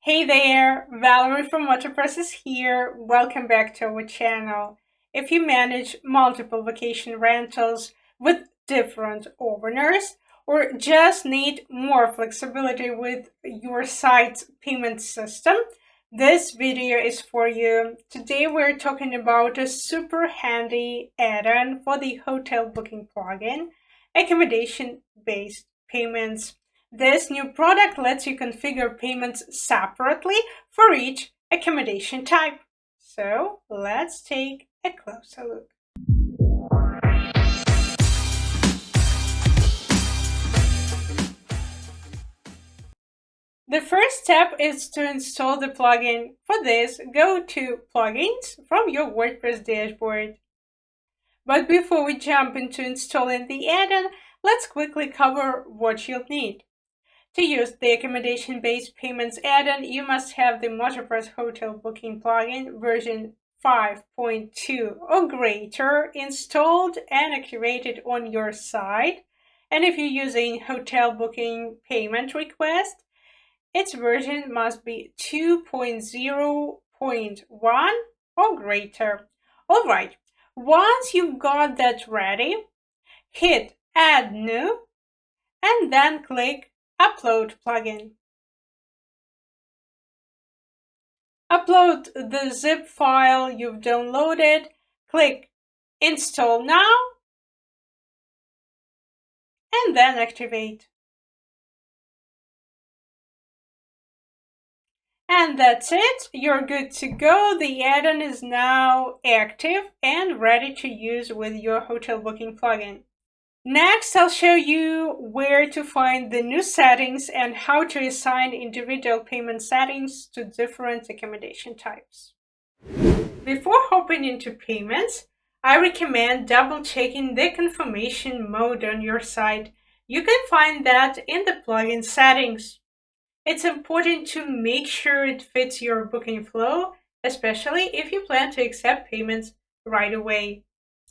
Hey there, Valerie from MotoPress is here. Welcome back to our channel. If you manage multiple vacation rentals with different owners or just need more flexibility with your site's payment system, this video is for you. Today we're talking about a super handy add-on for the hotel booking plugin, Accommodation-Based Payments. This new product lets you configure payments separately for each accommodation type. So let's take a closer look. The first step is to install the plugin. For this, go to Plugins from your WordPress dashboard. But before we jump into installing the add-on, let's quickly cover what you'll need. To use the Accommodation-Based Payments add-on, you must have the MotoPress Hotel Booking plugin version 5.2 or greater installed and activated on your site. And if you're using hotel booking payment request, its version must be 2.0.1 or greater. Alright, once you've got that ready, hit Add New and then click Upload plugin. Upload the zip file you've downloaded, click Install Now, and then activate. And that's it, you're good to go. The add-on is now active and ready to use with your hotel booking plugin. Next, I'll show you where to find the new settings and how to assign individual payment settings to different accommodation types. Before hopping into payments, I recommend double-checking the confirmation mode on your site. You can find that in the plugin settings. It's important to make sure it fits your booking flow, especially if you plan to accept payments right away.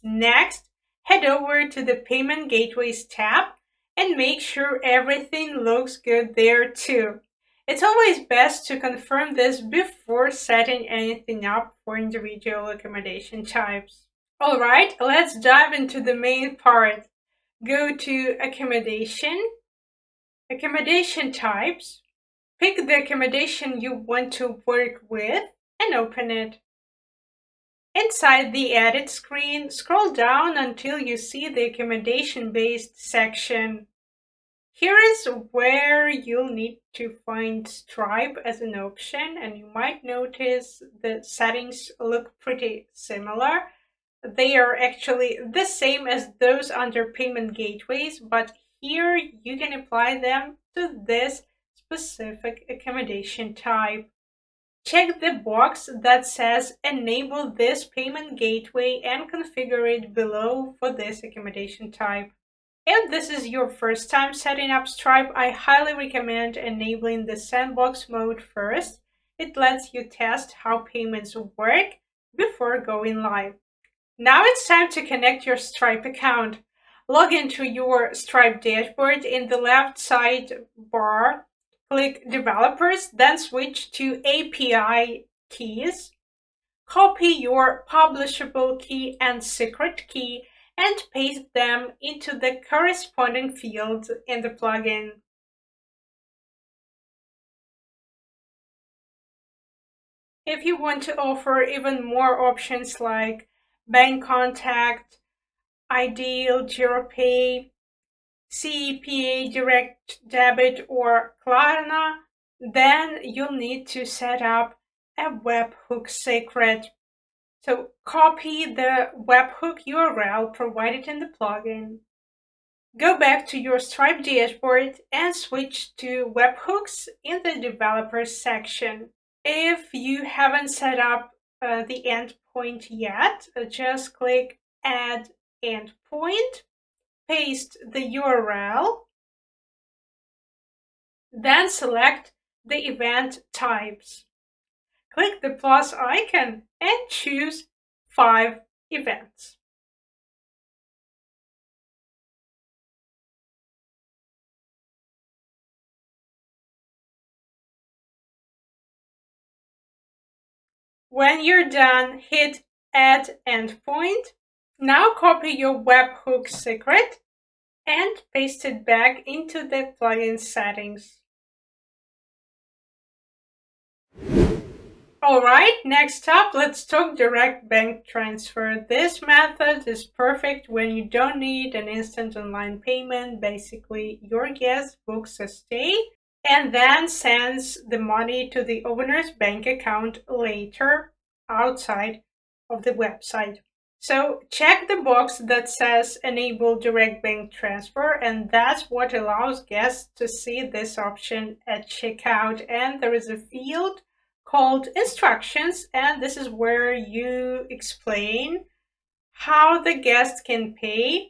Next, head over to the Payment Gateways tab and make sure everything looks good there too. It's always best to confirm this before setting anything up for individual accommodation types. Alright, let's dive into the main part. Go to Accommodation, Accommodation Types, pick the accommodation you want to work with and open it. Inside the Edit screen, scroll down until you see the Accommodation-Based section. Here is where you'll need to find Stripe as an option, and you might notice the settings look pretty similar. They are actually the same as those under Payment Gateways, but here you can apply them to this specific accommodation type. Check the box that says Enable this payment gateway and configure it below for this accommodation type. If this is your first time setting up Stripe, I highly recommend enabling the Sandbox mode first. It lets you test how payments work before going live. Now it's time to connect your Stripe account. Log into your Stripe dashboard. In the left side bar, click Developers, then switch to API keys. Copy your publishable key and secret key and paste them into the corresponding field in the plugin. If you want to offer even more options like bank contact, Ideal, GiroPay, CEPA, direct debit, or Klarna, then you'll need to set up a Webhook Secret. So copy the webhook URL provided in the plugin. Go back to your Stripe dashboard and switch to webhooks in the developers section. If you haven't set up the endpoint yet, just click Add Endpoint, paste the URL, then select the event types. Click the plus icon and choose 5 events. When you're done, hit Add Endpoint. Now copy your Webhook Secret and paste it back into the plugin settings. Alright, next up, let's talk direct bank transfer. This method is perfect when you don't need an instant online payment. Basically, your guest books a stay and then sends the money to the owner's bank account later outside of the website. So check the box that says Enable Direct Bank Transfer, and that's what allows guests to see this option at checkout. And there is a field called Instructions, and this is where you explain how the guest can pay.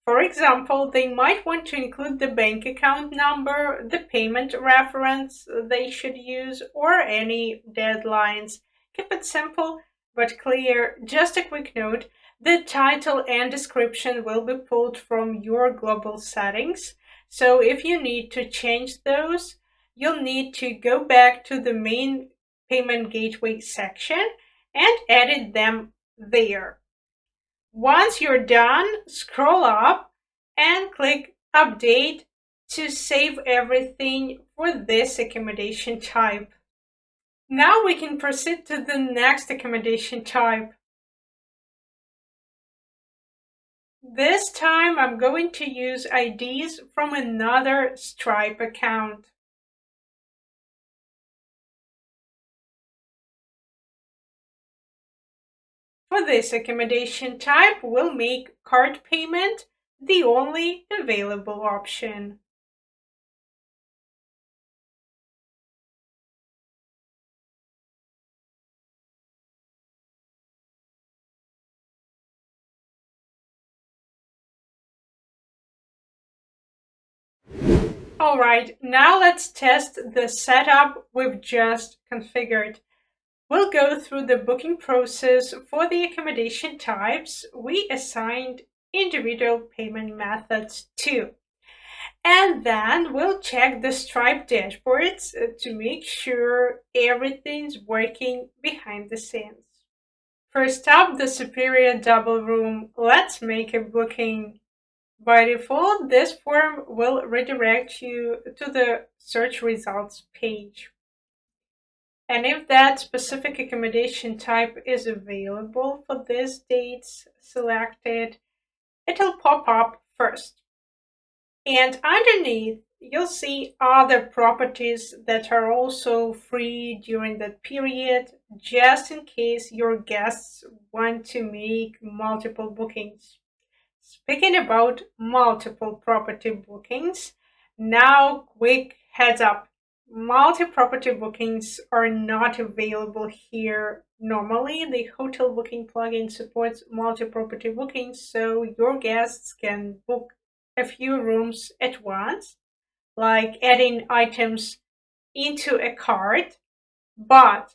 For example, they might want to include the bank account number, the payment reference they should use, or any deadlines. Keep it simple but clear. Just a quick note, the title and description will be pulled from your global settings. So if you need to change those, you'll need to go back to the main payment gateway section and edit them there. Once you're done, scroll up and click Update to save everything for this accommodation type. Now we can proceed to the next accommodation type. This time I'm going to use IDs from another Stripe account. For this accommodation type, we'll make card payment the only available option. Alright, now let's test the setup we've just configured. We'll go through the booking process. For the accommodation types, we assigned individual payment methods too. And then we'll check the Stripe dashboards to make sure everything's working behind the scenes. First up, the Superior Double Room. Let's make a booking. By default, this form will redirect you to the search results page. And if that specific accommodation type is available for these dates selected, it'll pop up first. And underneath, you'll see other properties that are also free during that period, just in case your guests want to make multiple bookings. Speaking about multiple property bookings, now quick heads up. Multi-property bookings are not available here. Normally, the hotel booking plugin supports multi-property bookings, so your guests can book a few rooms at once, like adding items into a cart. But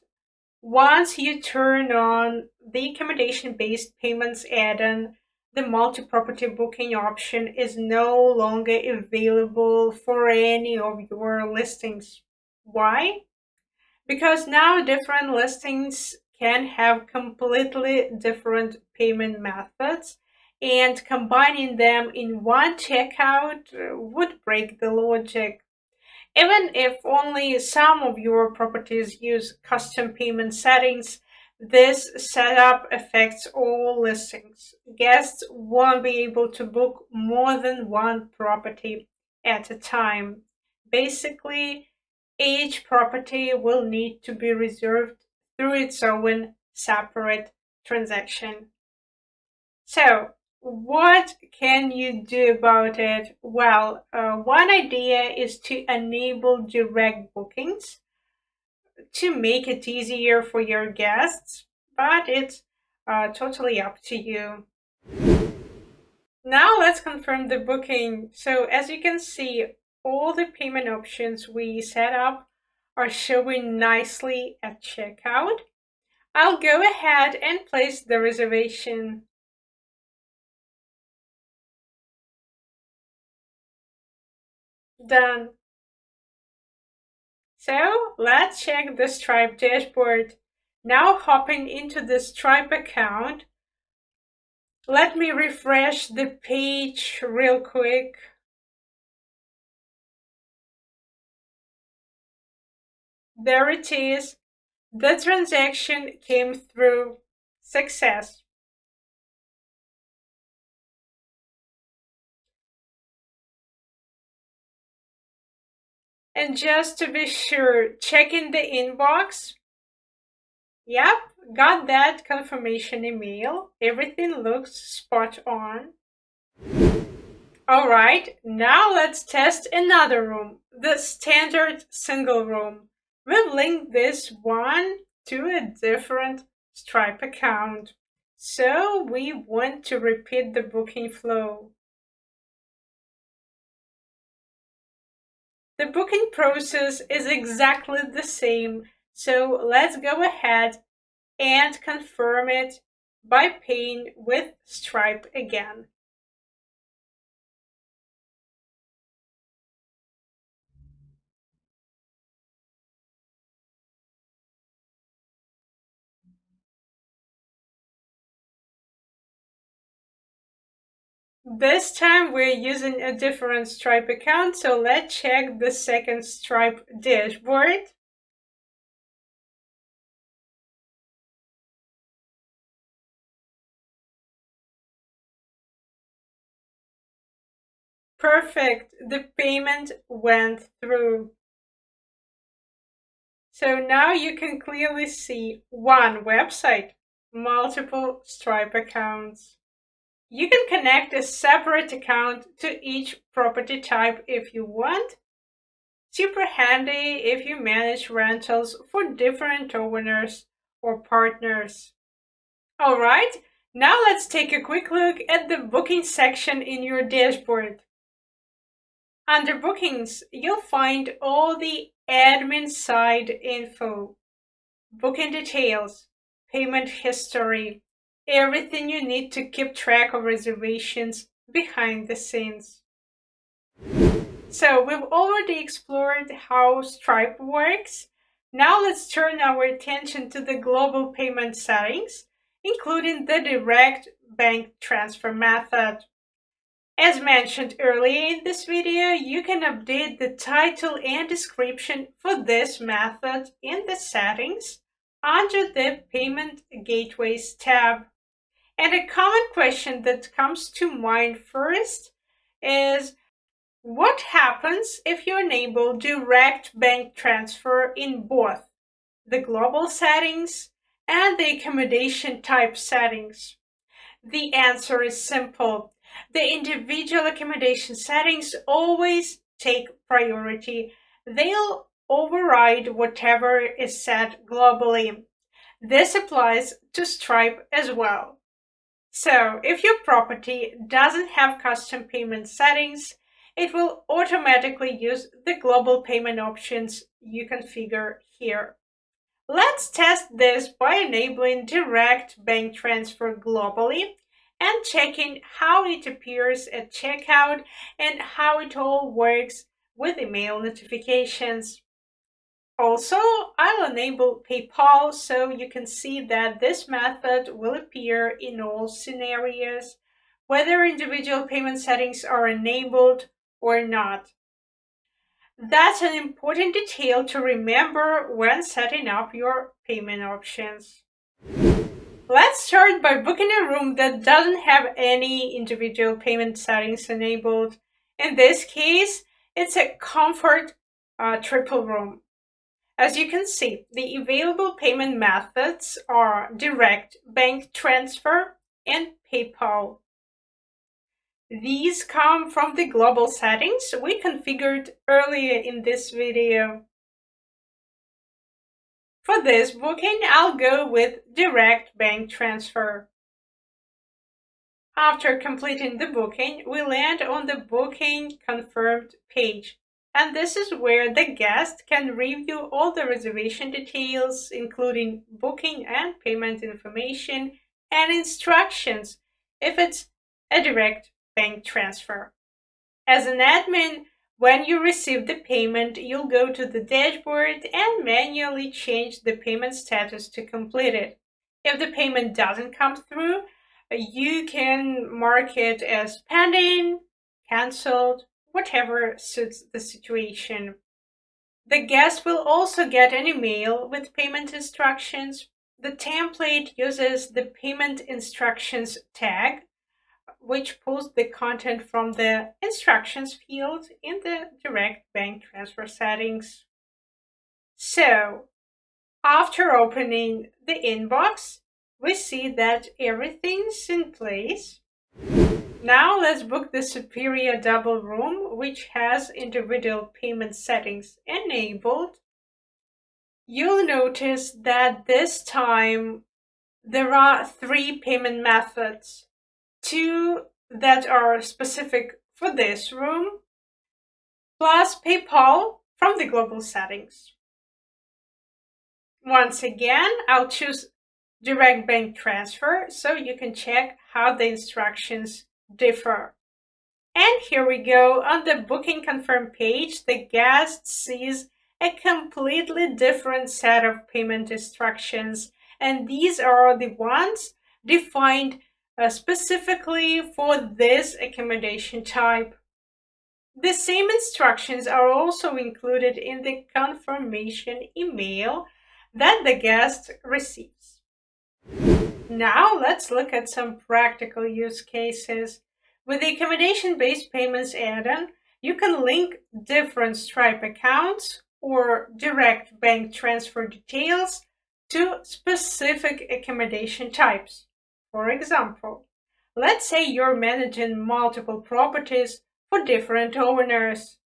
once you turn on the accommodation-based payments add-on, the multi-property booking option is no longer available for any of your listings. Why? Because now different listings can have completely different payment methods, and combining them in one checkout would break the logic. Even if only some of your properties use custom payment settings, this setup affects all listings. Guests won't be able to book more than one property at a time. Basically, each property will need to be reserved through its own separate transaction. So, what can you do about it? Well, one idea is to enable direct bookings to make it easier for your guests, but it's totally up to you. Now let's confirm the booking. So as you can see, all the payment options we set up are showing nicely at checkout. I'll go ahead and place the reservation. Done. So let's check the Stripe dashboard. Now hopping into the Stripe account, let me refresh the page real quick. There it is. The transaction came through. Success. And just to be sure, check in the inbox. Yep, got that confirmation email. Everything looks spot on. Alright, now let's test another room, the standard single room. We've linked this one to a different Stripe account, so we want to repeat the booking flow. The booking process is exactly the same, so let's go ahead and confirm it by paying with Stripe again. This time we're using a different Stripe account, so let's check the second Stripe dashboard. Perfect, the payment went through. So now you can clearly see one website, multiple Stripe accounts. You can connect a separate account to each property type if you want. Super handy if you manage rentals for different owners or partners. Alright, now let's take a quick look at the booking section in your dashboard. Under bookings, you'll find all the admin side info, booking details, payment history, everything you need to keep track of reservations behind the scenes. So we've already explored how Stripe works. Now let's turn our attention to the global payment settings, including the direct bank transfer method. As mentioned earlier in this video, you can update the title and description for this method in the settings under the Payment Gateways tab. And a common question that comes to mind first is, what happens if you enable direct bank transfer in both the global settings and the accommodation type settings? The answer is simple. The individual accommodation settings always take priority. They'll override whatever is set globally. This applies to Stripe as well. So, if your property doesn't have custom payment settings, it will automatically use the global payment options you configure here. Let's test this by enabling direct bank transfer globally and checking how it appears at checkout and how it all works with email notifications. Also, I'll enable PayPal so you can see that this method will appear in all scenarios, whether individual payment settings are enabled or not. That's an important detail to remember when setting up your payment options. Let's start by booking a room that doesn't have any individual payment settings enabled. In this case, it's a comfort triple room. As you can see, the available payment methods are direct bank transfer and PayPal. These come from the global settings we configured earlier in this video. For this booking, I'll go with direct bank transfer. After completing the booking, we land on the booking confirmed page. And this is where the guest can review all the reservation details, including booking and payment information and instructions if it's a direct bank transfer. As an admin, When you receive the payment, you'll go to the dashboard and manually change the payment status to completed. If the payment doesn't come through, you can mark it as pending, canceled, whatever suits the situation. The guest will also get an email with payment instructions. The template uses the payment instructions tag, which pulls the content from the instructions field in the direct bank transfer settings. So, after opening the inbox, we see that everything's in place. Now let's book the Superior Double Room, which has individual payment settings enabled. You'll notice that this time there are 3 payment methods, 2 that are specific for this room, plus PayPal from the global settings. Once again, I'll choose direct bank transfer so you can check how the instructions differ. And here we go. On the booking confirm page, the guest sees a completely different set of payment instructions, and these are the ones defined specifically for this accommodation type. The same instructions are also included in the confirmation email that the guest receives. Now let's look at some practical use cases. With the Accommodation-Based Payments add-on, you can link different Stripe accounts or direct bank transfer details to specific accommodation types. For example, let's say you're managing multiple properties for different owners.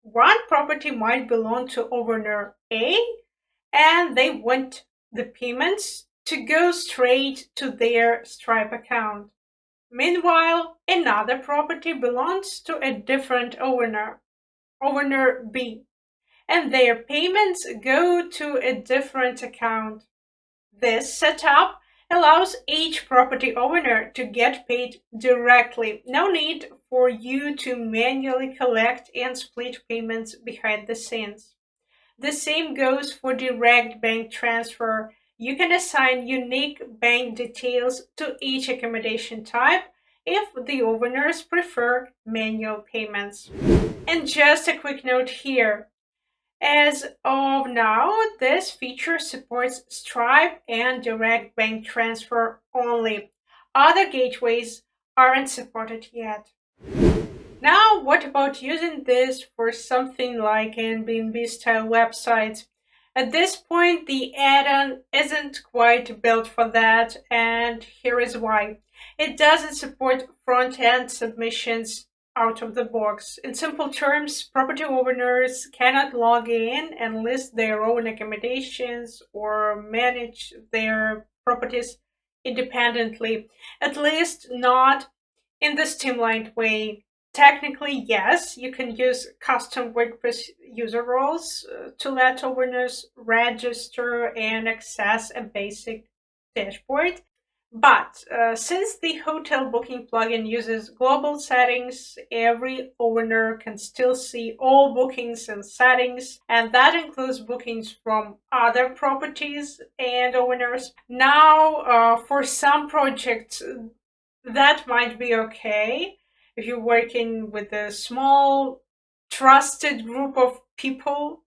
One property might belong to owner A, and they want the payments to go straight to their Stripe account. Meanwhile, another property belongs to a different owner, owner B, and their payments go to a different account. This setup allows each property owner to get paid directly. No need for you to manually collect and split payments behind the scenes. The same goes for direct bank transfer. You can assign unique bank details to each accommodation type if the owners prefer manual payments. And just a quick note here. As of now, this feature supports Stripe and direct bank transfer only. Other gateways aren't supported yet. Now, what about using this for something like Airbnb style websites? At this point, the add-on isn't quite built for that, and here is why. It doesn't support front-end submissions out of the box. In simple terms, property owners cannot log in and list their own accommodations or manage their properties independently, at least not in the streamlined way. Technically, yes, you can use custom WordPress user roles to let owners register and access a basic dashboard. But since the hotel booking plugin uses global settings, every owner can still see all bookings and settings, and that includes bookings from other properties and owners. Now, for some projects, that might be okay if you're working with a small, trusted group of people,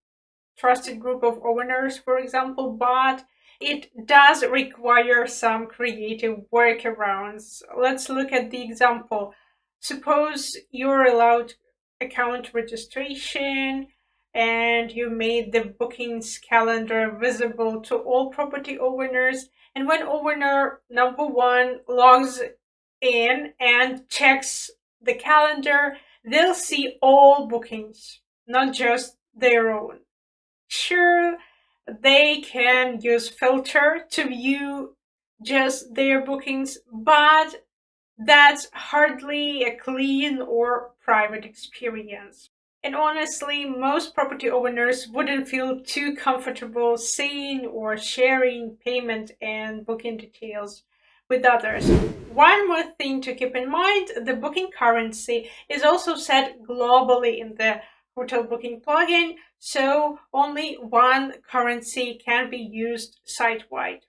trusted group of owners, for example, but it does require some creative workarounds. Let's look at the example. Suppose you're allowed account registration and you made the bookings calendar visible to all property owners. And when owner number 1 logs in and checks the calendar, they'll see all bookings, not just their own. Sure, they can use filter to view just their bookings, but that's hardly a clean or private experience. And honestly, most property owners wouldn't feel too comfortable seeing or sharing payment and booking details with others. One more thing to keep in mind, the booking currency is also set globally in the hotel booking plugin, so only one currency can be used site-wide.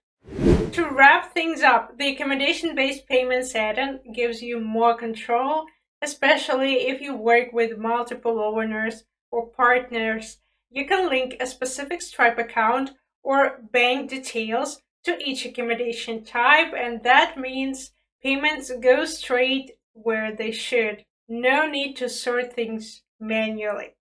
To wrap things up, the accommodation-based payments add-on gives you more control, especially if you work with multiple owners or partners. You can link a specific Stripe account or bank details to each accommodation type, and that means payments go straight where they should. No need to sort things manually.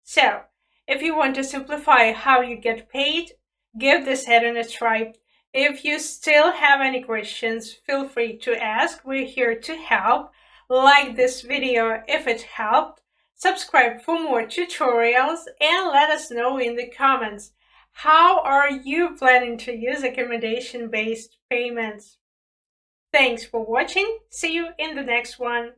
So, if you want to simplify how you get paid, give this add-on a try. If you still have any questions, feel free to ask. We're here to help. Like this video if it helped. Subscribe for more tutorials and let us know in the comments. How are you planning to use accommodation-based payments? Thanks for watching. See you in the next one.